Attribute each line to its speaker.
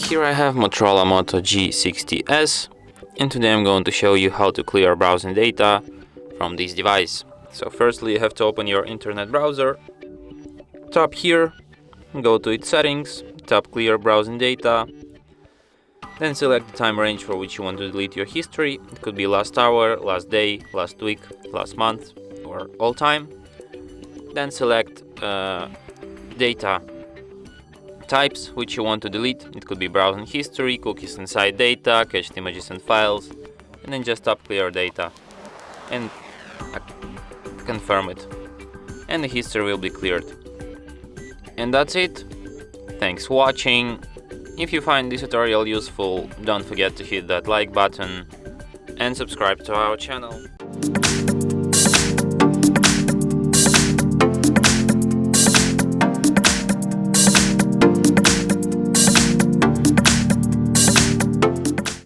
Speaker 1: Here I have Motorola Moto G60s, and today I'm going to show you how to clear browsing data from this device. So firstly you have to open your internet browser, tap here, go to its settings, tap clear browsing data, then select the time range for which you want to delete your history. It could be last hour, last day, last week, last month, or all time. Then select data types which you want to delete. It could be browsing history, cookies inside data, cached images and files, and then just tap clear data and confirm it, and the history will be cleared. And that's it. Thanks for watching. If you find this tutorial useful, don't forget to hit that like button and subscribe to our channel.